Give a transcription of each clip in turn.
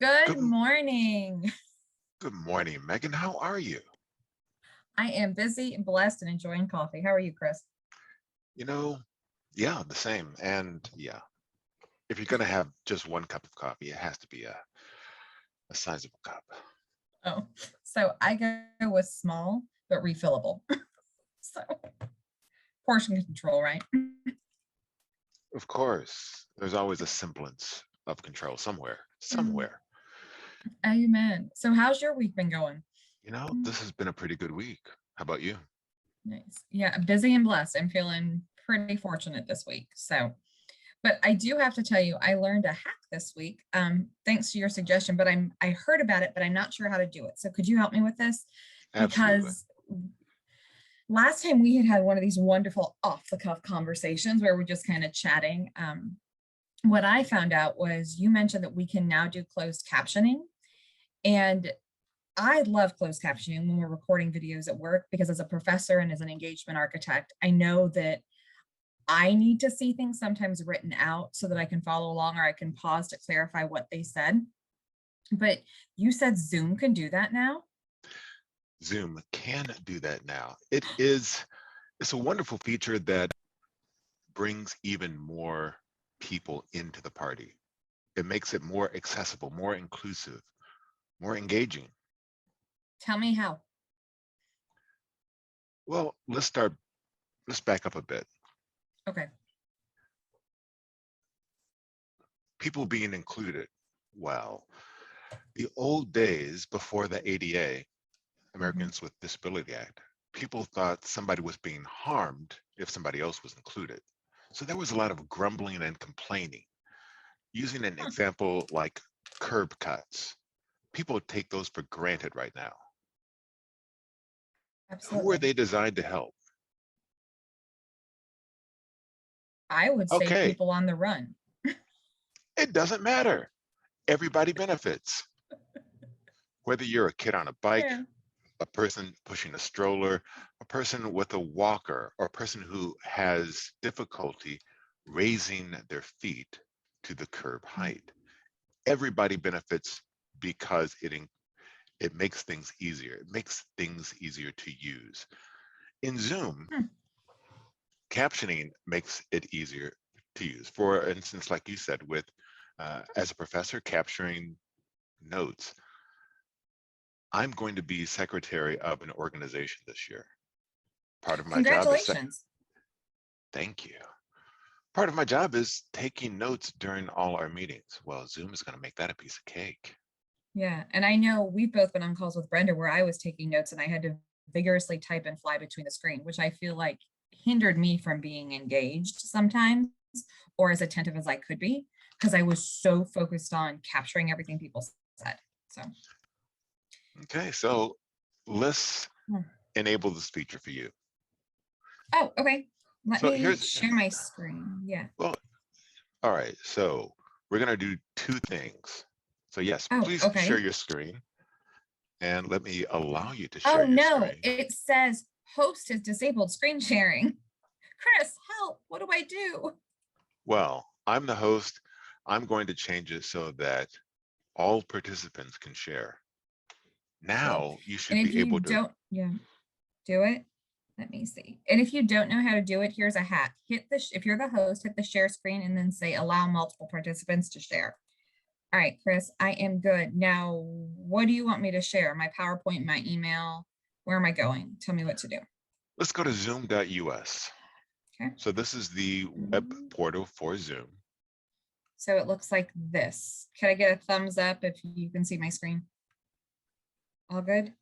Good Good, m- morning. good morning, Megan. How are you? I am busy and blessed and enjoying coffee. How are you, Chris? You know, yeah, the same. And yeah, if you're gonna have just one cup of coffee, it has to be a sizable cup. Oh, so I go with small but refillable. So portion control, right? Of course, there's always a semblance of control somewhere, Mm, somewhere. Amen. So how's your week been going? This has been a pretty good week. How about you? Nice. Yeah, busy and blessed. I'm feeling pretty fortunate this week. But I do have to tell you, I learned a hack this week. Thanks to your suggestion, but I heard about it, but I'm not sure how to do it. So could you help me with this? Absolutely. Because last time we had one of these wonderful off the cuff conversations where we're just kind of chatting. What I found out was you mentioned that we can now do closed captioning. And I love closed captioning when we're recording videos at work because as a professor and as an engagement architect, I know that I need to see things sometimes written out so that I can follow along or I can pause to clarify what they said. But you said Zoom can do that now? Zoom can do that now. It's a wonderful feature that brings even more people into the party. It makes it more accessible, more inclusive, more engaging. Tell me how. Well, let's back up a bit. Okay. People being included. Well, the old days before the ADA, Mhm. Americans with Disability Act, people thought somebody was being harmed if somebody else was included. So there was a lot of grumbling and complaining. Using an Huh, example like curb cuts, people take those for granted right now. Who are absolutely. they designed to help? I would say Okay, people on the run. it doesn't matter. Everybody benefits. Whether you're a kid on a bike, Yeah. a person pushing a stroller, a person with a walker, or a person who has difficulty raising their feet to the curb Mm. height. Everybody benefits because it makes things easier. It makes things easier to use. In Zoom, Hmm. captioning makes it easier to use. For instance, like you said, with as a professor capturing notes, I'm going to be secretary of an organization this year. Part of my job is Congratulations. thank you. Part of my job is taking notes during all our meetings. Well, Zoom is going to make that a piece of cake. Yeah. And I know we've both been on calls with Brenda where I was taking notes and I had to vigorously type and fly between the screen, which I feel like hindered me from being engaged sometimes or as attentive as I could be because I was so focused on capturing everything people said. So, Okay, so let's hmm. enable this feature for you. Oh, okay. Let So me here's, share my screen. Yeah. well, all right, so we're going to do two things. So yes, Oh, please share okay. your screen and let me allow you to share Oh your no, screen. it says host has disabled screen sharing. Chris, help. What do I do? Well, I'm the host. I'm going to change it so that all participants can share. Cool. Now you And should if be you able to, don't, yeah, do it. Let me see. And if you don't know how to do it, here's a hack. If you're the host, hit the share screen and then say allow multiple participants to share. All right, Chris, I am good. Now, what do you want me to share? My PowerPoint, my email? Where am I going? Tell me what to do. let's go to zoom.us. Okay. So this is the web Mm. portal for Zoom. So it looks like this. Can I get a thumbs up if you can see my screen? All good?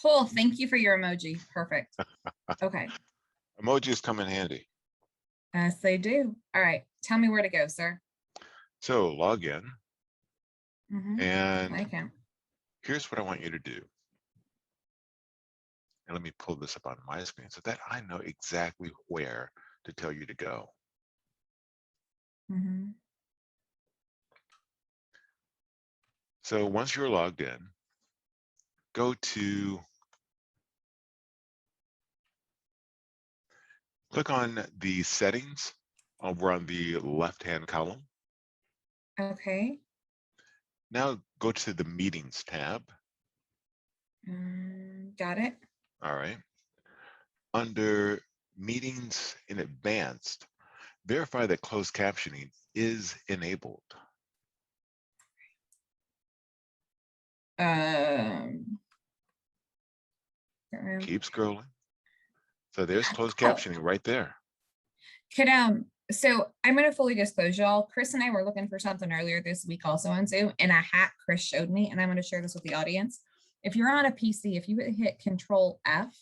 Cool. Thank you for your emoji. Perfect. Okay. Emojis come in handy. Yes, they do. All right. Tell me where to go, sir. So log in, My and account. here's what I want you to do. And let me pull this up on my screen so that I know exactly where to tell you to go. Mhm. So once you're logged in, go to, click on the settings over on the left-hand column. Okay. Now go to the Meetings tab. Got it. All right. Under Meetings in Advanced, verify that closed captioning is enabled. Um, Keep scrolling. So there's closed oh, captioning right there. could so I'm gonna fully disclose y'all. Chris and I were looking for something earlier this week also on Zoom, and a hack Chris showed me, and I'm gonna share this with the audience. If you're on a PC, if you hit Control F,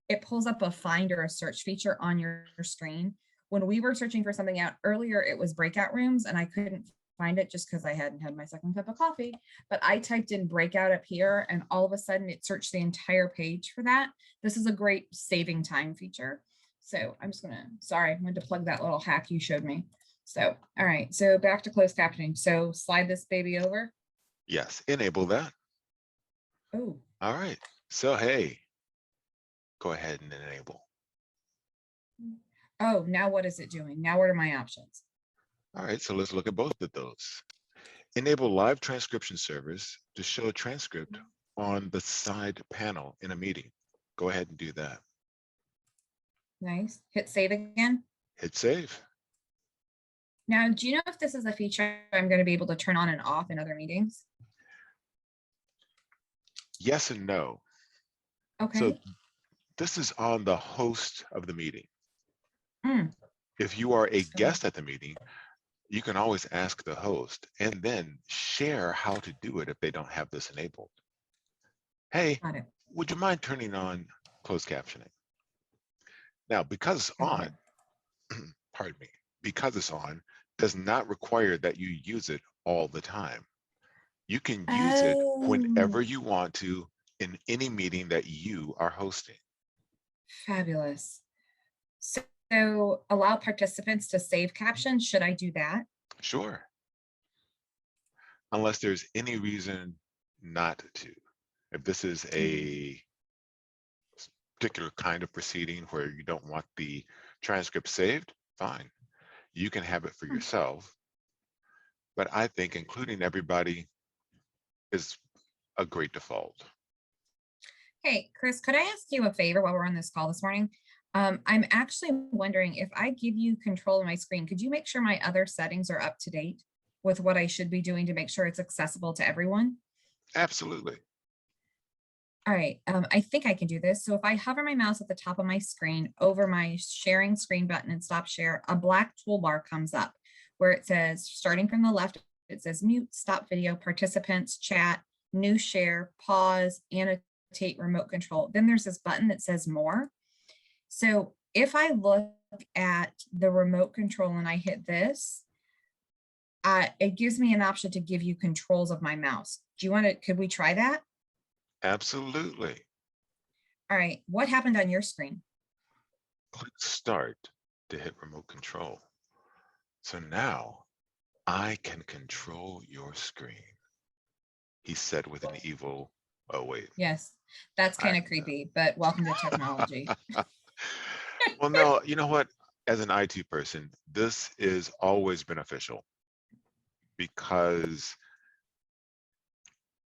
it pulls up a find or a search feature on your screen. When we were searching for something out earlier, it was breakout rooms, and I couldn't find it just because I hadn't had my second cup of coffee. But I typed in breakout up here, and all of a sudden it searched the entire page for that. This is a great saving time feature. So I'm just gonna, sorry, I wanted to plug that little hack you showed me. So, all right, so back to closed captioning. So slide this baby over. Yes, enable that. Oh, All right. So, hey, go ahead and enable. oh, now what is it doing? Now what are my options? All right, so let's look at both of those. Enable live transcription service to show a transcript on the side panel in a meeting. Go ahead and do that. Nice. Hit save again. Hit save. Now, do you know if this is a feature I'm going to be able to turn on and off in other meetings? Yes and no. So Okay. this is on the host of the meeting. Mm. If you are a So, guest at the meeting, you can always ask the host and then share how to do it if they don't have this enabled. Hey, got it. would you mind turning on closed captioning? Now, because it's Got on, it. pardon me, because it's on does not require that you use it all the time. You can use it Oh, whenever you want to in any meeting that you are hosting. fabulous. So allow participants to save captions. Should I do that? Sure, unless there's any reason not to. If this is Mm. a particular kind of proceeding where you don't want the transcript saved, fine. You can have it for Hmm. yourself. But I think including everybody is a great default. Hey, Chris, could I ask you a favor while we're on this call this morning? I'm actually wondering if I give you control of my screen, could you make sure my other settings are up to date with what I should be doing to make sure it's accessible to everyone? Absolutely. All right, I think I can do this. So if I hover my mouse at the top of my screen over my sharing screen button and stop share, a black toolbar comes up where it says, starting from the left, it says mute, stop video, participants, chat, new share, pause, annotate, remote control. Then there's this button that says more. So if I look at the remote control and I hit this, it gives me an option to give you controls of my mouse. Do you want to, could we try that? Absolutely. All right, what happened on your screen? Click start to hit remote control. So now I can control your screen, he said with an evil, oh wait, Yes, that's I kind of creepy, but welcome to technology. well, no, you know what? As an IT person, this is always beneficial because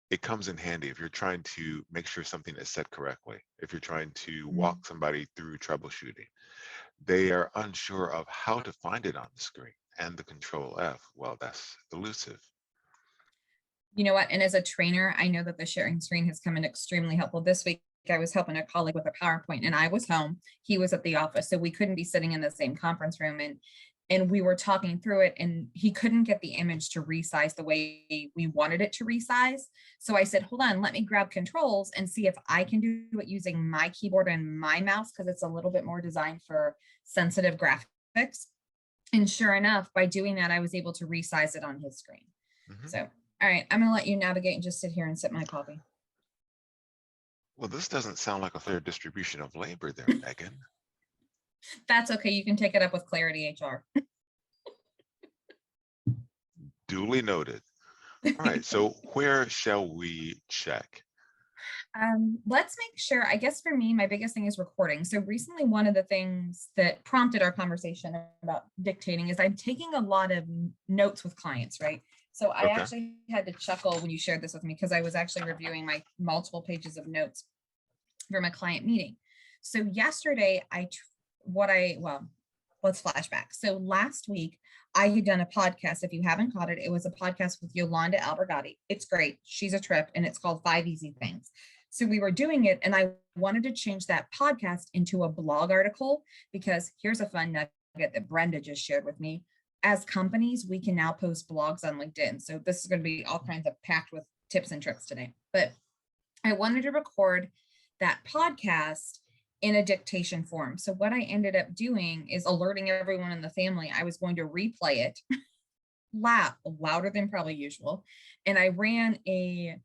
it comes in handy if you're trying to make sure something is set correctly, if you're trying to Mm. walk somebody through troubleshooting. They are unsure of how to find it on the screen, and the control F, well, that's elusive. You know what? And as a trainer, I know that the sharing screen has come in extremely helpful. This week, I was helping a colleague with a PowerPoint, and I was home. He was at the office, so we couldn't be sitting in the same conference room. And we were talking through it, and he couldn't get the image to resize the way we wanted it to resize. So I said, hold on, let me grab controls and see if I can do it using my keyboard and my mouse, because it's a little bit more designed for sensitive graphics. And sure enough, by doing that, I was able to resize it on his screen. Mhm. So, all right, I'm going to let you navigate and just sit here and sip my coffee. Well, this doesn't sound like a fair distribution of labor there, Megan. That's okay. You can take it up with Clarity HR. Duly noted. All right, so where shall we check? Let's make sure, I guess for me, my biggest thing is recording. So recently, one of the things that prompted our conversation about dictating is I'm taking a lot of notes with clients, right? So I Okay. actually had to chuckle when you shared this with me because I was actually reviewing my multiple pages of notes from a client meeting. So yesterday, well, let's flash back. So last week, I had done a podcast. If you haven't caught it, it was a podcast with Yolanda Albergati. It's great. She's a trip, and it's called Five Easy Things. So we were doing it, and I wanted to change that podcast into a blog article because here's a fun nugget that Brenda just shared with me. As companies, we can now post blogs on LinkedIn. So this is going to be all kinds of packed with tips and tricks today. But I wanted to record that podcast in a dictation form. So what I ended up doing is alerting everyone in the family I was going to replay it louder than probably usual. And I ran a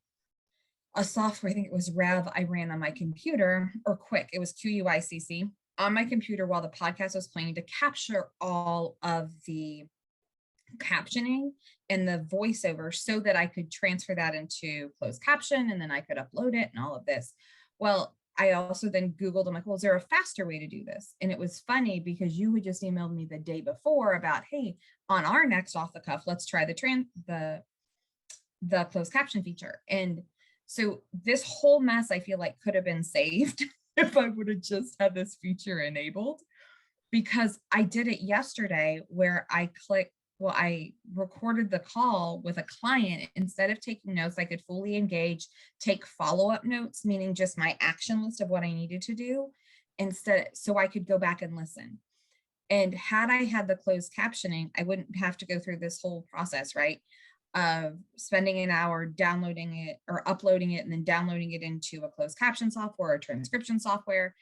software, I think it was Rev, I ran on my computer, or Quick, it was QUICC on my computer while the podcast was playing to capture all of the captioning and the voiceover so that I could transfer that into closed caption and then I could upload it and all of this. Well, I also then Googled, I'm like, well, is there a faster way to do this? And it was funny because you had just emailed me the day before about, hey, on our next off the cuff, let's try the closed caption feature. And so this whole mess I feel like could have been saved if I would have just had this feature enabled, because I did it yesterday where I recorded the call with a client. Instead of taking notes, I could fully engage, take follow-up notes, meaning just my action list of what I needed to do instead, so I could go back and listen. And had I had the closed captioning, I wouldn't have to go through this whole process, right? Of spending an hour downloading it or uploading it and then downloading it into a closed caption software or transcription software,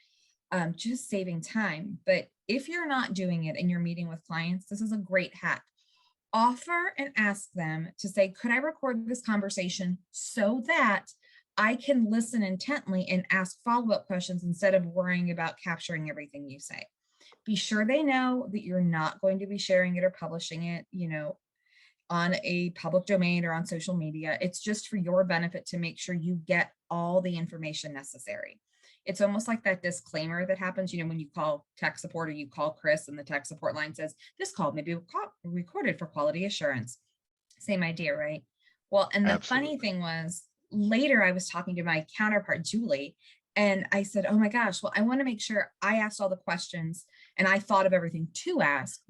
just saving time. But if you're not doing it and you're meeting with clients, this is a great hack. Offer and ask them to say, could I record this conversation so that I can listen intently and ask follow-up questions instead of worrying about capturing everything you say. Be sure they know that you're not going to be sharing it or publishing it, on a public domain or on social media. It's just for your benefit to make sure you get all the information necessary. It's almost like that disclaimer that happens, when you call tech support or you call Chris and the tech support line says, this call may be recorded for quality assurance. Same idea, right? Well, and the funny Absolutely. thing was later I was talking to my counterpart, Julie, and I said, oh my gosh, well, I want to make sure I asked all the questions and I thought of everything to ask.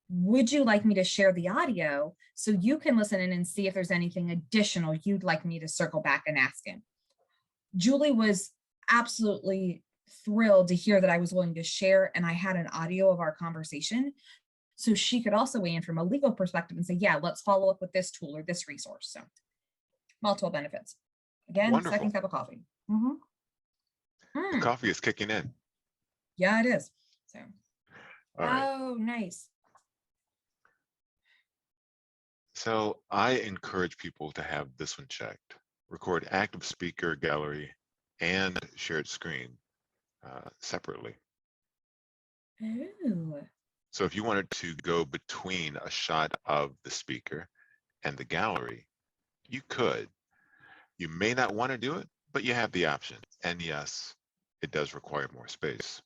Would you like me to share the audio so you can listen in and see if there's anything additional you'd like me to circle back and ask him? Julie was absolutely thrilled to hear that I was willing to share and I had an audio of our conversation. So she could also weigh in from a legal perspective and say, yeah, let's follow up with this tool or this resource. So multiple benefits. Again, second Wonderful. cup of coffee. Mm-hmm. The Mm, coffee is kicking in. yeah, it is. So, All right. oh, nice. So I encourage people to have this one checked. Record active speaker gallery and shared screen separately. Oh, So if you wanted to go between a shot of the speaker and the gallery, you could. You may not want to do it, but you have the option. And yes, it does require more space.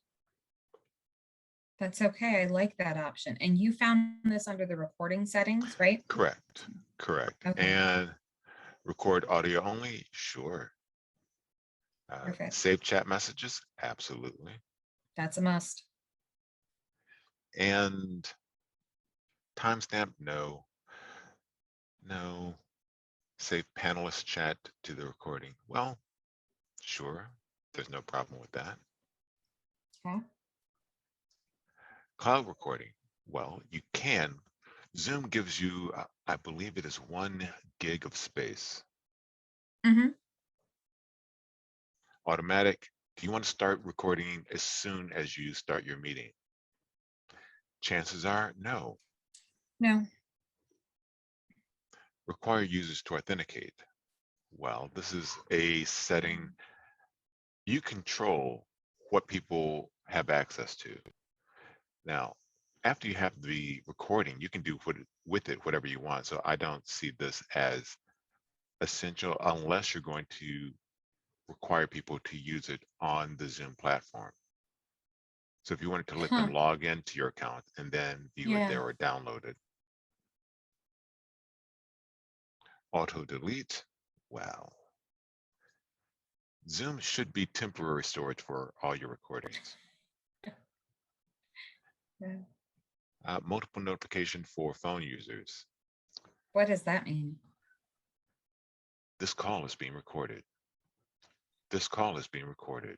that's okay. I like that option. And you found this under the recording settings, right? Correct. Correct. Okay, And record audio only? Sure. perfect. Save chat messages? Absolutely. That's a must. And timestamp? No. No. Save panelist chat to the recording? Well, sure. There's no problem with that. Okay. Cloud recording? Well, you can. Zoom gives you, I believe it is 1 gig of space. Mm-hmm. Automatic, do you want to start recording as soon as you start your meeting? Chances are no. No. Require users to authenticate. Well, this is a setting you control what people have access to. Now, after you have the recording, you can do with it whatever you want. So I don't see this as essential unless you're going to require people to use it on the Zoom platform. So if you wanted to let Huh. them log into your account and then view it Yeah. there or download it. Auto delete, well, Zoom should be temporary storage for all your recordings. Yeah. Multiple notification for phone users. What does that mean? This call is being recorded. This call is being recorded.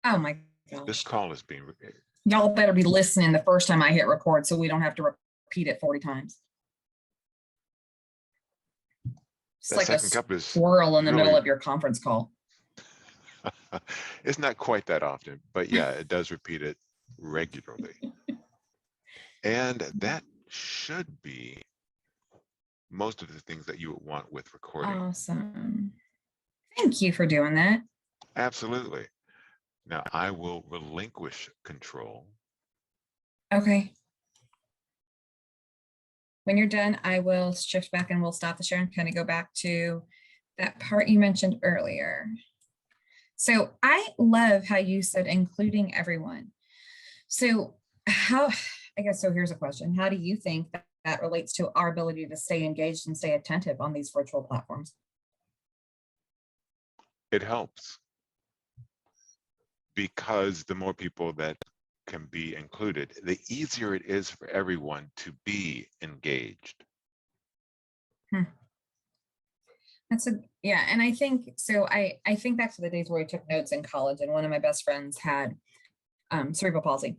Oh my This gosh. call is being recorded. Y'all better be listening the first time I hit record so we don't have to repeat it 40 times. It's That like a second cup is squirrel in the middle really, of your conference call. it's not quite that often, but yeah, it does repeat it regularly. And that should be most of the things that you would want with recording. Awesome. Thank you for doing that. Absolutely. Now I will relinquish control. Okay. When you're done, I will shift back and we'll stop the share and kind of go back to that part you mentioned earlier. So I love how you said including everyone. So here's a question. How do you think that relates to our ability to stay engaged and stay attentive on these virtual platforms? It helps because the more people that can be included, the easier it is for everyone to be engaged. And I think so. I think back to the days where I took notes in college, and one of my best friends had cerebral palsy.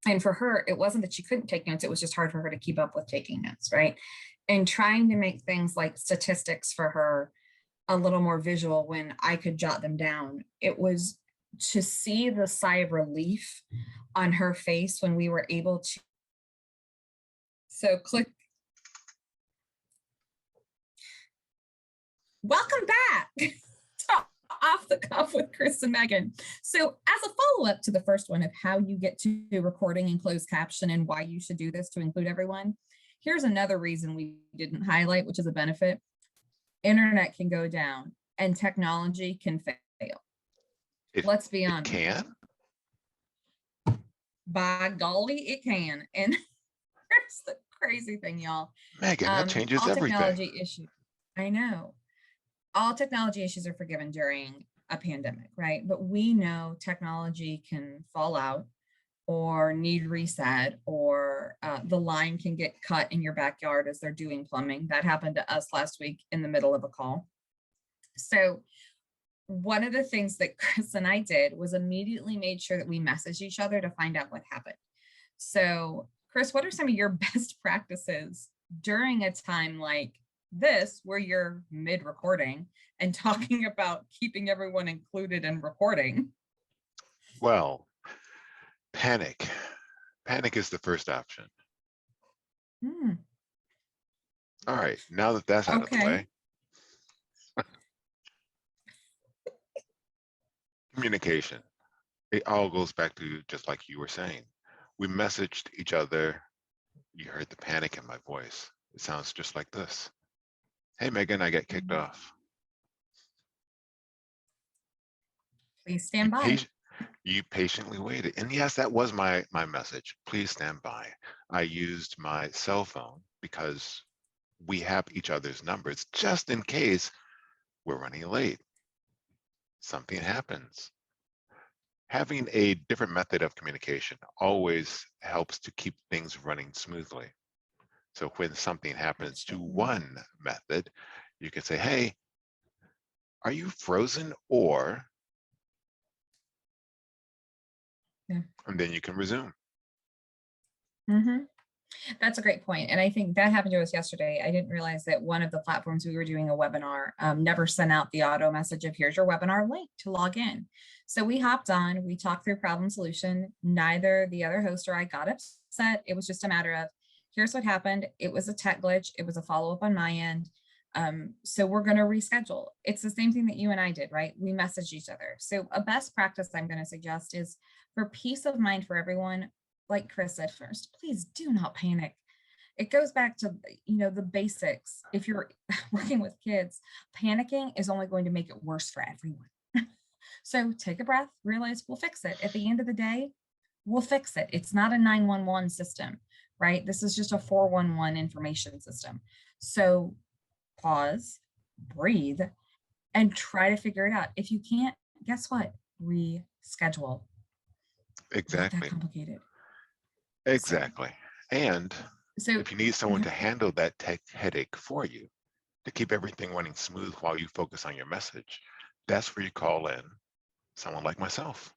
And for her, it wasn't that she couldn't take notes, it was just hard for her to keep up with taking notes, right? And trying to make things like statistics for her a little more visual when I could jot them down. It was to see the sigh of relief on her face when we were able to. So click. Welcome back to Off the Cuff with Chris and Megan. So as a follow-up to the first one of how you get to recording and closed caption and why you should do this to include everyone, here's another reason we didn't highlight, which is a benefit. Internet can go down and technology can fail. Let's be honest. It can? By golly, it can. And here's the crazy thing, y'all. Megan, that changes all everything. Technology issues. I know. All technology issues are forgiven during a pandemic, right? But we know technology can fall out or need reset, or the line can get cut in your backyard as they're doing plumbing. That happened to us last week in the middle of a call. So one of the things that Chris and I did was immediately made sure that we messaged each other to find out what happened. So Chris, what are some of your best practices during a time like this, where you're mid-recording and talking about keeping everyone included in recording? Well, panic. Panic is the first option. All right, now that that's out of the way. Communication. It all goes back to just like you were saying. We messaged each other. You heard the panic in my voice. It sounds just like this. Hey, Megan, I got kicked off. Please stand by. You patiently waited. And yes, that was my message. Please stand by. I used my cell phone because we have each other's numbers just in case we're running late. Something happens. Having a different method of communication always helps to keep things running smoothly. So when something happens to one method, you can say, hey, are you frozen? Or, and then you can resume. That's a great point. And I think that happened to us yesterday. I didn't realize that one of the platforms we were doing a webinar never sent out the auto message of here's your webinar link to log in. So we hopped on, we talked through problem solution. Neither the other host or I got upset. It was just a matter of here's what happened. It was a tech glitch. It was a follow-up on my end. So we're going to reschedule. It's the same thing that you and I did, right? We messaged each other. So a best practice I'm going to suggest is for peace of mind for everyone, like Chris said first, please do not panic. It goes back to, the basics. If you're working with kids, panicking is only going to make it worse for everyone. So take a breath, realize we'll fix it. At the end of the day, we'll fix it. It's not a 911 system, right? This is just a 411 information system. So pause, breathe, and try to figure it out. If you can't, guess what? Reschedule. Not that Exactly. complicated. So, Exactly. And so if you need someone mhm, to handle that tech headache for you, to keep everything running smooth while you focus on your message, that's where you call in someone like myself.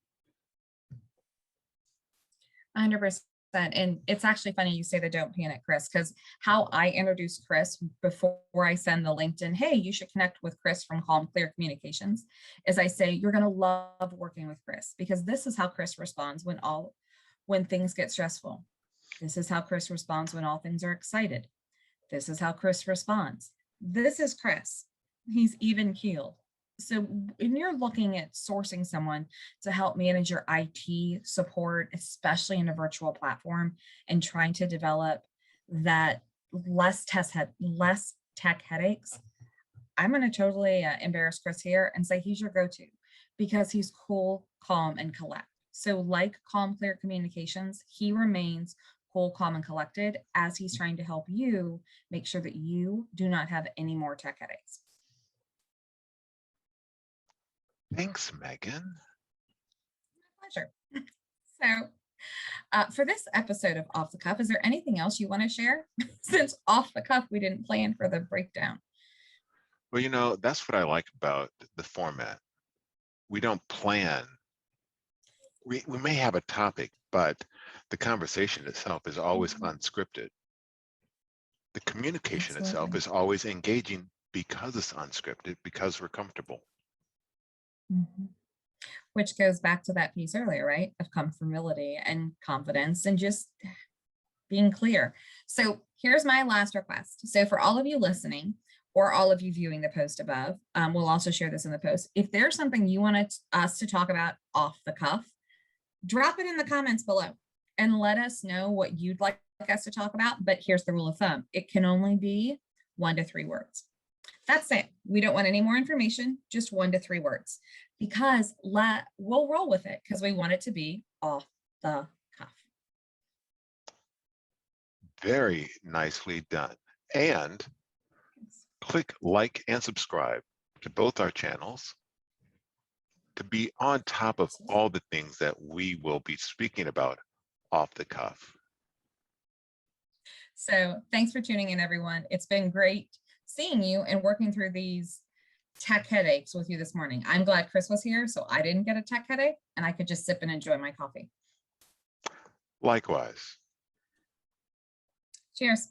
100%. And it's actually funny you say the don't panic, Chris, because how I introduce Chris before I send the LinkedIn, hey, you should connect with Chris from Calm Clear Communications, is I say you're going to love working with Chris because this is how Chris responds when things get stressful. This is how Chris responds when all things are excited. This is how Chris responds. This is Chris. He's even keeled. So when you're looking at sourcing someone to help manage your IT support, especially in a virtual platform, and trying to develop that less tech headaches, I'm going to totally embarrass Chris here and say he's your go-to because he's cool, calm, and collect. So like Calm Clear Communications, he remains cool, calm, and collected as he's trying to help you make sure that you do not have any more tech headaches. Thanks, Megan. Pleasure. So for this episode of Off the Cuff, is there anything else you want to share? Since off the cuff, we didn't plan for the breakdown. Well, that's what I like about the format. We don't plan. We may have a topic, but the conversation itself is always Mhm. unscripted. The communication itself Absolutely. is always engaging because it's unscripted, because we're comfortable. Mhm. Which goes back to that piece earlier, right? Of comfortability and confidence and just being clear. So here's my last request. So for all of you listening or all of you viewing the post above, we'll also share this in the post. If there's something you want us to talk about off the cuff, drop it in the comments below and let us know what you'd like us to talk about. But here's the rule of thumb. It can only be 1 to 3 words. That's it. We don't want any more information, just 1 to 3 words because we'll roll with it because we want it to be off the cuff. Very nicely done. And click like and subscribe to both our channels to be on top of all the things that we will be speaking about off the cuff. So thanks for tuning in, everyone. It's been great seeing you and working through these tech headaches with you this morning. I'm glad Chris was here so I didn't get a tech headache and I could just sip and enjoy my coffee. Likewise. Cheers.